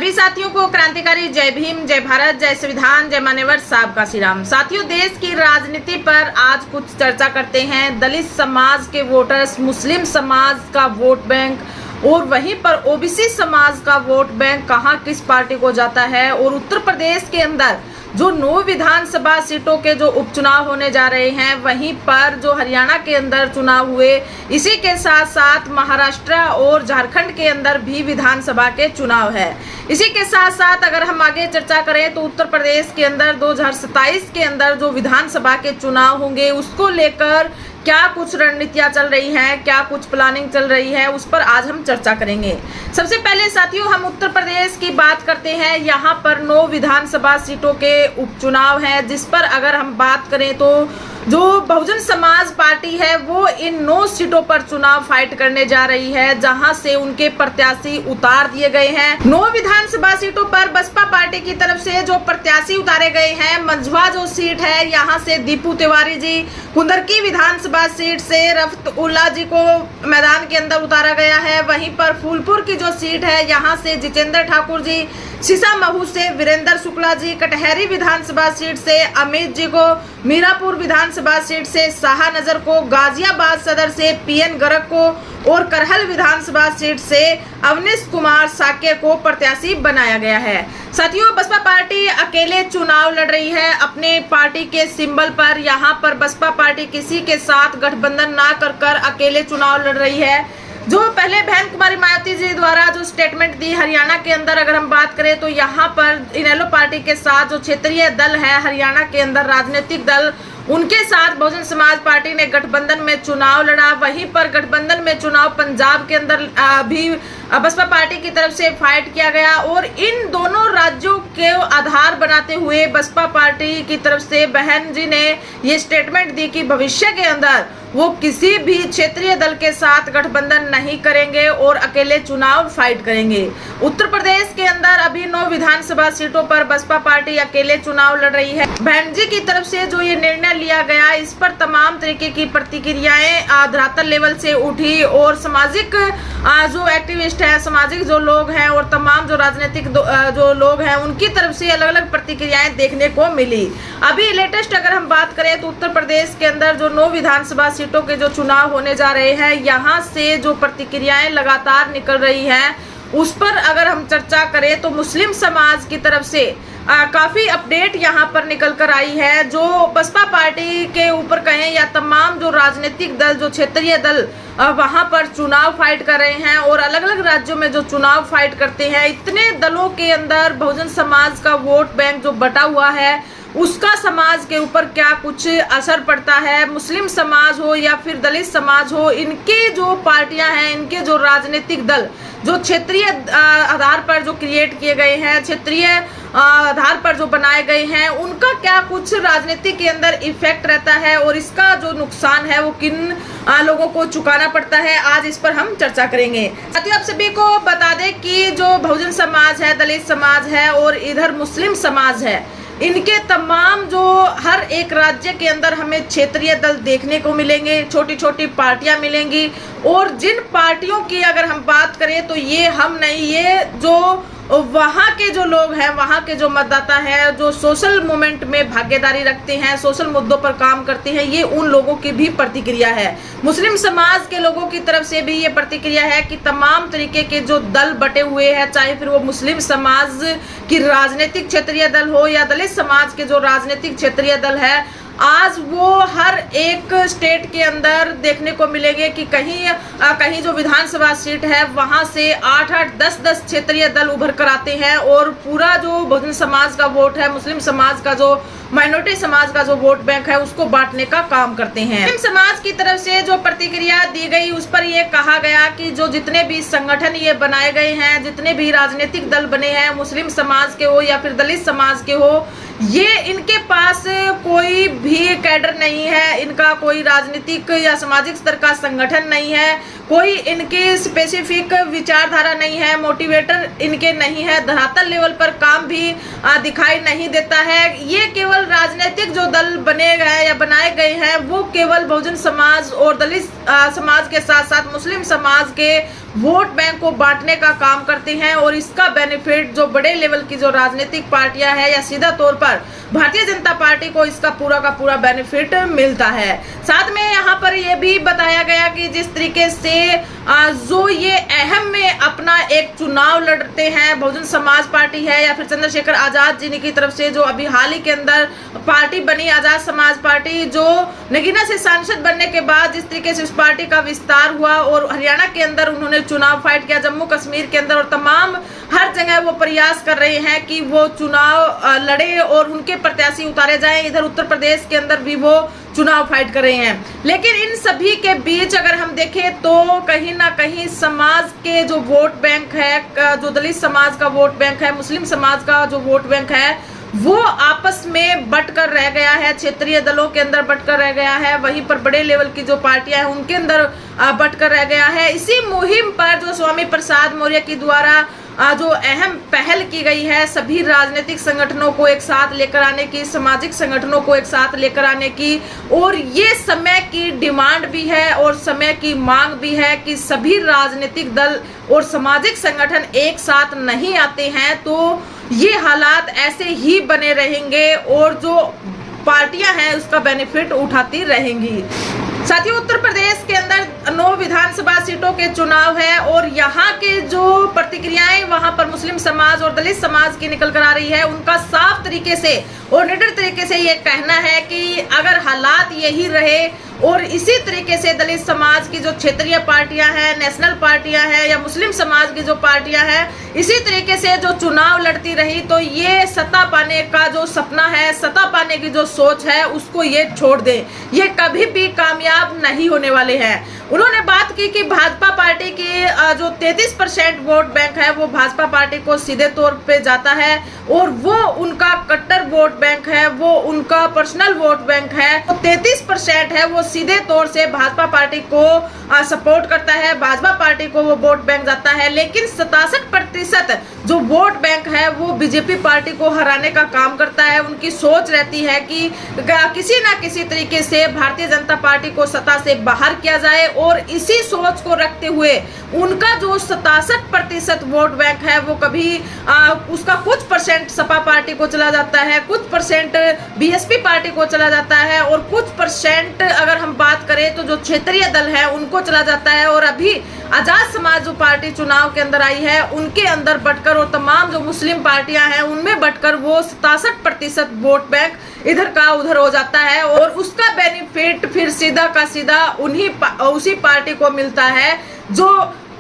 सभी साथियों को क्रांतिकारी जय भीम, जय भारत, जय संविधान, जय मान्यवर साहब का श्री राम। साथियों, देश की राजनीति पर आज कुछ चर्चा करते हैं। दलित समाज के वोटर्स, मुस्लिम समाज का वोट बैंक और वहीं पर ओबीसी समाज का वोट बैंक कहां किस पार्टी को जाता है। और उत्तर प्रदेश के अंदर जो 9 विधानसभा सीटों के जो उपचुनाव होने जा रहे हैं, वहीं पर जो हरियाणा के अंदर चुनाव हुए, इसी के साथ साथ महाराष्ट्र और झारखंड के अंदर भी विधानसभा के चुनाव है। इसी के साथ साथ अगर हम आगे चर्चा करें तो उत्तर प्रदेश के अंदर 2027 के अंदर जो विधानसभा के चुनाव होंगे, उसको लेकर क्या कुछ रणनीतियां चल रही हैं, क्या कुछ प्लानिंग चल रही है, उस पर आज हम चर्चा करेंगे। सबसे पहले साथियों, हम उत्तर प्रदेश की बात करते हैं। यहाँ पर 9 विधानसभा सीटों के उपचुनाव हैं, जिस पर अगर हम बात करें तो जो बहुजन समाज पार्टी है वो इन 9 सीटों पर चुनाव फाइट करने जा रही है, जहां से उनके प्रत्याशी उतार दिए गए हैं। 9 विधानसभा सीटों पर बसपा पार्टी की तरफ से जो प्रत्याशी उतारे गए हैं, मंझवा जो सीट है यहाँ से दीपू तिवारी जी, कुंदरकी विधानसभा सीट से रफत उल्ला जी को मैदान के अंदर उतारा गया है। वहीं पर फूलपुर की जो सीट है यहाँ से जितेंद्र ठाकुर जी, शीशा महू से वीरेंद्र शुक्ला जी, कटहरी विधानसभा सीट से अमित जी को, मीरापुर विधानसभा सीट से शाहनजर को, गाजियाबाद सदर से पीएन गर्ग को और करहल विधानसभा सीट से अवनीश कुमार साके को प्रत्याशी बनाया गया है। साथियों, बसपा पार्टी अकेले चुनाव लड़ रही है अपने पार्टी के सिंबल पर। यहाँ पर बसपा पार्टी किसी के साथ गठबंधन ना कर अकेले चुनाव लड़ रही है। जो पहले बहन कुमारी मायावती जी द्वारा जो स्टेटमेंट दी हरियाणा के अंदर, अगर हम बात करें तो यहाँ पर इनेलो पार्टी के साथ जो क्षेत्रीय दल है हरियाणा के अंदर, राजनीतिक दल, उनके साथ बहुजन समाज पार्टी ने गठबंधन में चुनाव लड़ा। वहीं पर गठबंधन में चुनाव पंजाब के अंदर भी बसपा पार्टी की तरफ से फाइट किया गया और इन दोनों राज्यों के आधार बनाते हुए बसपा पार्टी की तरफ से बहन जी ने ये स्टेटमेंट दी कि भविष्य के अंदर वो किसी भी क्षेत्रीय दल के साथ गठबंधन नहीं करेंगे और अकेले चुनाव फाइट करेंगे। उत्तर प्रदेश के अंदर अभी 9 विधानसभा सीटों पर बसपा पार्टी अकेले चुनाव लड़ रही है। बहन जी की तरफ से जो ये निर्णय लिया गया, इस पर तमाम तरीके की प्रतिक्रियाएं धरातल लेवल से उठी और सामाजिक जो एक्टिविस्ट है, सामाजिक जो लोग हैं और तमाम जो राजनीतिक जो लोग हैं, उनकी तरफ से अलग अलग प्रतिक्रियाएं देखने को मिली। अभी लेटेस्ट अगर हम बात करें तो उत्तर प्रदेश के अंदर जो 9 विधानसभा सीटों के जो चुनाव होने जा रहे हैं, यहाँ से जो प्रतिक्रियाएं लगातार निकल रही हैं, उस पर अगर हम चर्चा करें तो मुस्लिम समाज की तरफ से काफी अपडेट यहाँ पर निकल कर आई है। जो बसपा पार्टी के ऊपर कहें या तमाम जो राजनीतिक दल, जो क्षेत्रीय दल वहां पर चुनाव फाइट कर रहे हैं और अलग अलग राज्यों में जो चुनाव फाइट करते हैं, इतने दलों के अंदर बहुजन समाज का वोट बैंक जो बटा हुआ है, उसका समाज के ऊपर क्या कुछ असर पड़ता है। मुस्लिम समाज हो या फिर दलित समाज हो, इनके जो पार्टियां हैं, इनके जो राजनीतिक दल जो क्षेत्रीय आधार पर जो क्रिएट किए गए हैं, क्षेत्रीय आधार पर जो बनाए गए हैं, उनका क्या कुछ राजनीति के अंदर इफेक्ट रहता है और इसका जो नुकसान है वो किन लोगों को चुकाना पड़ता है, आज इस पर हम चर्चा करेंगे। साथियों, आप सभी को बता दें कि जो बहुजन समाज है, दलित समाज है और इधर मुस्लिम समाज है, इनके तमाम जो हर एक राज्य के अंदर हमें क्षेत्रीय दल देखने को मिलेंगे, छोटी छोटी पार्टियां मिलेंगी। और जिन पार्टियों की अगर हम बात करें तो ये हम नहीं, ये जो वहाँ के जो लोग हैं, वहाँ के जो मतदाता हैं, जो सोशल मूवमेंट में भागीदारी रखते हैं, सोशल मुद्दों पर काम करते हैं, ये उन लोगों की भी प्रतिक्रिया है। मुस्लिम समाज के लोगों की तरफ से भी ये प्रतिक्रिया है कि तमाम तरीके के जो दल बटे हुए हैं, चाहे फिर वो मुस्लिम समाज की राजनीतिक क्षेत्रीय दल हो या दलित समाज के जो राजनीतिक क्षेत्रीय दल है, आज वो हर एक स्टेट के अंदर देखने को मिलेंगे कि कहीं जो विधानसभा सीट है वहां से 8-8, 10-10 क्षेत्रीय दल उभर कर आते हैं और पूरा जो बहुजन समाज का वोट है, मुस्लिम समाज का जो माइनॉरिटी समाज का जो वोट बैंक है, उसको बांटने का काम करते हैं। मुस्लिम समाज की तरफ से जो प्रतिक्रिया दी गई, उस पर यह कहा गया कि जो जितने भी संगठन ये बनाए गए हैं, जितने भी राजनीतिक दल बने हैं, मुस्लिम समाज के हो या फिर दलित समाज के हो, ये इनके पास कोई भी कैडर नहीं है, इनका कोई राजनीतिक या सामाजिक स्तर का संगठन नहीं है, कोई इनकी स्पेसिफिक विचारधारा नहीं है, मोटिवेटर इनके नहीं है, धरातल लेवल पर काम भी दिखाई नहीं देता है। ये केवल राजनीतिक जो दल बने गए या बनाए गए हैं वो केवल बहुजन समाज और दलित समाज के साथ साथ मुस्लिम समाज के वोट बैंक को बांटने का काम करते हैं और इसका बेनिफिट जो बड़े लेवल की जो राजनीतिक पार्टियां हैं या सीधा तौर पर भारतीय जनता पार्टी को इसका पूरा का पूरा बेनिफिट मिलता है। साथ में यहाँ पर यह भी बताया गया कि जिस तरीके से जो ये अहम में अपना एक चुनाव लड़ते हैं बहुजन समाज पार्टी है या फिर चंद्रशेखर आजाद जी की तरफ से जो अभी हाल ही के अंदर पार्टी बनी आजाद समाज पार्टी, जो नगीना से सांसद बनने के बाद जिस तरीके से इस पार्टी का विस्तार हुआ और हरियाणा के अंदर उन्होंने चुनाव फाइट किया, जम्मू कश्मीर के अंदर और तमाम हर जगह वो प्रयास कर रहे हैं कि वो चुनाव लड़े और उनके प्रत्याशी उतारे जाएं। इधर उत्तर प्रदेश के अंदर भी वो चुनाव फाइट कर रहे हैं। लेकिन इन सभी के बीच अगर हम देखें तो कहीं ना कहीं समाज के जो वोट बैंक है, जो दलित समाज का वोट बैंक है, मुस्लिम समाज का जो वोट बैंक है, वो आपस में बंटकर रह गया है, क्षेत्रीय दलों के अंदर बंटकर रह गया है, वहीं पर बड़े लेवल की जो पार्टियां हैं उनके अंदर बंटकर रह गया है। इसी मुहिम पर जो स्वामी प्रसाद मौर्य की द्वारा जो अहम पहल की गई है, सभी राजनीतिक संगठनों को एक साथ लेकर आने की, सामाजिक संगठनों को एक साथ लेकर आने की, और ये समय की डिमांड भी है और समय की मांग भी है कि सभी राजनीतिक दल और सामाजिक संगठन एक साथ नहीं आते हैं तो ये हालात ऐसे ही बने रहेंगे और जो पार्टियां हैं उसका बेनिफिट उठाती रहेंगी। साथियों, उत्तर प्रदेश के अंदर 9 विधानसभा सीटों के चुनाव है और यहाँ के जो प्रतिक्रियाएं वहां पर मुस्लिम समाज और दलित समाज की निकल कर आ रही है, उनका साफ तरीके से और निडर तरीके से ये कहना है कि अगर हालात यही रहे और इसी तरीके से दलित समाज की जो क्षेत्रीय पार्टियां हैं, नेशनल पार्टियां हैं या मुस्लिम समाज की जो पार्टियां हैं, इसी तरीके से जो चुनाव लड़ती रही तो ये सत्ता पाने का जो सपना है, सत्ता पाने की जो सोच है, उसको ये छोड़ दें, ये कभी भी कामयाब नहीं होने वाले हैं। उन्होंने बात की कि भाजपा पार्टी की जो 33% वोट बैंक है वो भाजपा पार्टी को सीधे तौर पे जाता है और वो उनका कट्टर वोट बैंक है, वो उनका पर्सनल वोट बैंक है। तो 33% है वो सीधे तौर से भाजपा पार्टी को सपोर्ट करता है, भाजपा पार्टी को वो वोट बैंक जाता है। लेकिन 67% जो वोट बैंक है वो बीजेपी पार्टी को हराने का काम करता है। उनकी सोच रहती है कि किसी ना किसी तरीके से भारतीय जनता पार्टी को सत्ता से बाहर किया जाए और इसी सोच को रखते हुए उनका जो 67% वोट बैंक है वो कभी उसका कुछ परसेंट सपा पार्टी को चला जाता है, कुछ परसेंट बीएसपी पार्टी को चला जाता है और कुछ परसेंट अगर हम बात करें तो जो क्षेत्रीय दल है उनको चला जाता है। और अभी आजाद समाज जो पार्टी चुनाव के अंदर आई है उनके अंदर बटकर और तमाम जो मुस्लिम पार्टियां हैं उनमें बटकर वो 67% वोट बैंक इधर का उधर हो जाता है और उसका बेनिफिट फिर सीधा का सीधा उसी पार्टी को मिलता है जो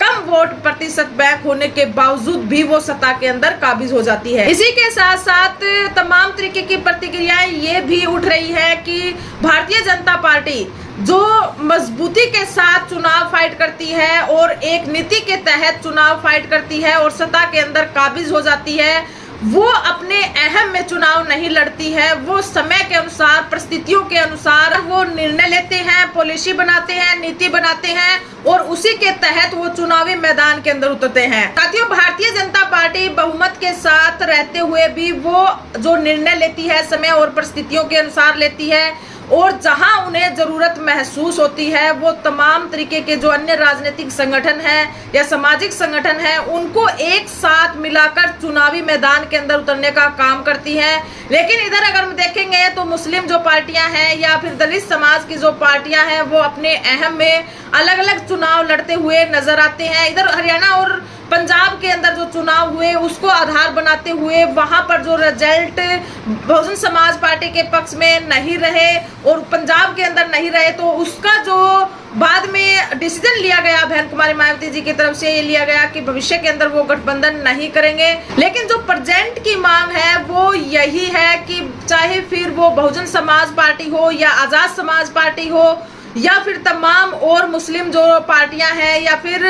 कम वोट प्रतिशत बैंक होने के बावजूद भी वो सत्ता के अंदर काबिज हो जाती है। इसी के साथ साथ तमाम तरीके की प्रतिक्रियाएं ये भी उठ रही है कि भारतीय जनता पार्टी जो मजबूती के साथ चुनाव फाइट करती है और एक नीति के तहत चुनाव फाइट करती है और सत्ता के अंदर काबिज हो जाती है, वो अपने अहम में चुनाव नहीं लड़ती है। वो समय के अनुसार, परिस्थितियों के अनुसार वो निर्णय लेते हैं, पॉलिसी बनाते हैं, नीति बनाते हैं और उसी के तहत वो चुनावी मैदान के अंदर उतरते हैं। साथियों, भारतीय जनता पार्टी बहुमत के साथ रहते हुए भी वो जो निर्णय लेती है समय और परिस्थितियों के अनुसार लेती है और जहां उन्हें जरूरत महसूस होती है वो तमाम तरीके के जो अन्य राजनीतिक संगठन हैं या सामाजिक संगठन हैं उनको एक साथ मिलाकर चुनावी मैदान के अंदर उतरने का काम करती है। लेकिन इधर अगर हम देखेंगे तो मुस्लिम जो पार्टियां हैं या फिर दलित समाज की जो पार्टियां हैं वो अपने अहम में अलग अलग चुनाव लड़ते हुए नजर आते हैं। इधर हरियाणा और पंजाब के अंदर जो चुनाव हुए उसको आधार बनाते हुए वहां पर जो रिजल्ट बहुजन समाज पार्टी के पक्ष में नहीं रहे और पंजाब के अंदर नहीं रहे तो उसका जो बाद में डिसीजन लिया गया बहन कुमारी मायावती जी की तरफ से ये लिया गया कि भविष्य के अंदर वो गठबंधन नहीं करेंगे। लेकिन जो प्रेजेंट की मांग है वो यही है कि चाहे फिर वो बहुजन समाज पार्टी हो या आजाद समाज पार्टी हो या फिर तमाम और मुस्लिम जो पार्टियां हैं या फिर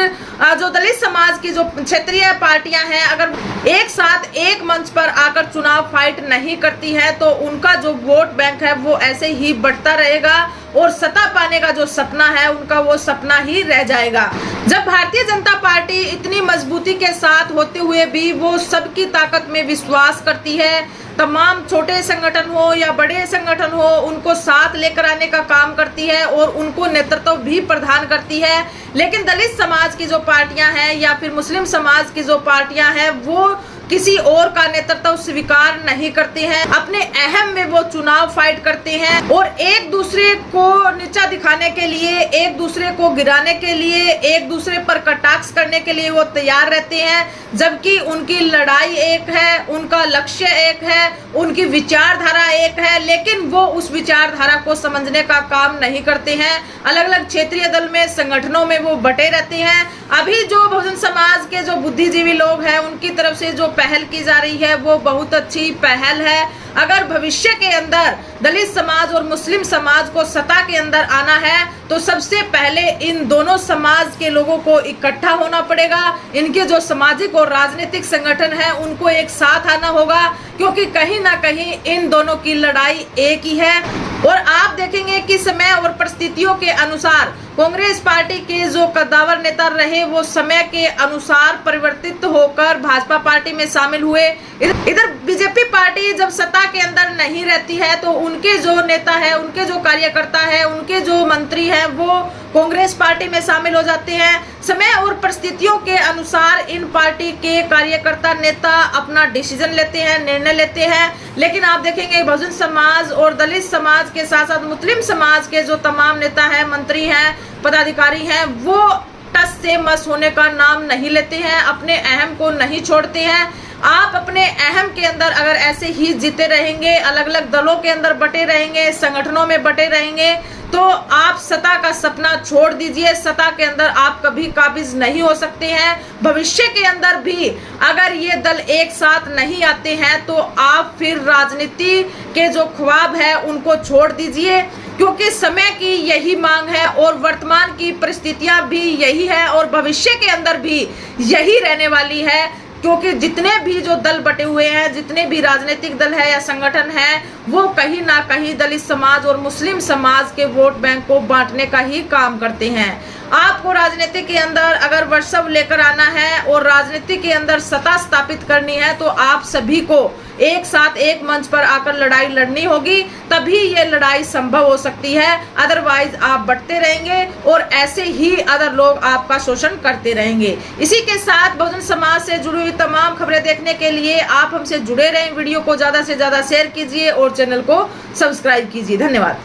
जो दलित समाज की जो क्षेत्रीय पार्टियां हैं, अगर एक साथ एक मंच पर आकर चुनाव फाइट नहीं करती है तो उनका जो वोट बैंक है वो ऐसे ही बढ़ता रहेगा और सत्ता पाने का जो सपना है उनका वो सपना ही रह जाएगा। जब भारतीय जनता पार्टी इतनी मजबूती के साथ होते हुए भी वो सबकी ताकत में विश्वास करती है, तमाम छोटे संगठन हो या बड़े संगठन हो उनको साथ लेकर आने का काम करती है और उनको नेतृत्व भी प्रदान करती है, लेकिन दलित समाज की जो पार्टियां हैं या फिर मुस्लिम समाज की जो पार्टियां हैं वो किसी और का नेतृत्व स्वीकार नहीं करते हैं। अपने अहम में वो चुनाव फाइट करते हैं और एक दूसरे को नीचा दिखाने के लिए, एक दूसरे को गिराने के लिए, एक दूसरे पर कटाक्ष करने के लिए वो तैयार रहते हैं, जबकि उनकी लड़ाई एक है, उनका लक्ष्य एक है, उनकी विचारधारा एक है, लेकिन वो उस विचारधारा को समझने का काम नहीं करते हैं। अलग अलग क्षेत्रीय दल में, संगठनों में वो बटे रहते हैं। अभी जो बहुजन समाज के जो बुद्धिजीवी लोग हैं उनकी तरफ से जो पहल की जा रही है वो बहुत अच्छी पहल है। अगर भविष्य के अंदर दलित समाज और मुस्लिम समाज को सत्ता के अंदर आना है तो सबसे पहले इन दोनों समाज के लोगों को इकट्ठा होना पड़ेगा। इनके जो सामाजिक और राजनीतिक संगठन है उनको एक साथ आना होगा, क्योंकि कहीं ना कहीं इन दोनों की लड़ाई एक ही है। और आप देखेंगे कि समय और परिस्थितियों के अनुसार कांग्रेस पार्टी के जो कद्दावर नेता रहे वो समय के अनुसार परिवर्तित होकर भाजपा पार्टी में शामिल हुए। इधर बीजेपी पार्टी जब सत्ता के अंदर नहीं रहती है तो उनके जो नेता है, उनके जो कार्यकर्ता है, उनके जो मंत्री हैं वो कांग्रेस पार्टी में शामिल हो जाते हैं। समय और परिस्थितियों के अनुसार इन पार्टी के कार्यकर्ता नेता अपना डिसीजन लेते हैं, निर्णय लेते हैं। लेकिन आप देखेंगे बहुजन समाज और दलित समाज के साथ साथ मुस्लिम समाज के जो तमाम नेता हैं, मंत्री हैं, पदाधिकारी हैं, वो टस से मस होने का नाम नहीं लेते हैं, अपने अहम को नहीं छोड़ते हैं। आप अपने अहम के अंदर अगर ऐसे ही जीते रहेंगे, अलग अलग दलों के अंदर बटे रहेंगे, संगठनों में बटे रहेंगे, तो आप सत्ता का सपना छोड़ दीजिए। सत्ता के अंदर आप कभी काबिज नहीं हो सकते हैं। भविष्य के अंदर भी अगर ये दल एक साथ नहीं आते हैं तो आप फिर राजनीति के जो ख्वाब है उनको छोड़ दीजिए, क्योंकि समय की यही मांग है और वर्तमान की परिस्थितियां भी यही है और भविष्य के अंदर भी यही रहने वाली है। क्योंकि जितने भी जो दल बटे हुए हैं, जितने भी राजनीतिक दल है या संगठन है, वो कहीं ना कहीं दलित समाज और मुस्लिम समाज के वोट बैंक को बांटने का ही काम करते हैं। आपको राजनीति के अंदर अगर वर्चस्व लेकर आना है और राजनीति के अंदर सत्ता स्थापित करनी है तो आप सभी को एक साथ एक मंच पर आकर लड़ाई लड़नी होगी, तभी ये लड़ाई संभव हो सकती है। अदरवाइज आप बढ़ते रहेंगे और ऐसे ही अदर लोग आपका शोषण करते रहेंगे। इसी के साथ बहुजन समाज से जुड़ी हुई तमाम खबरें देखने के लिए आप हमसे जुड़े रहें। वीडियो को ज्यादा से ज्यादा शेयर कीजिए और चैनल को सब्सक्राइब कीजिए। धन्यवाद।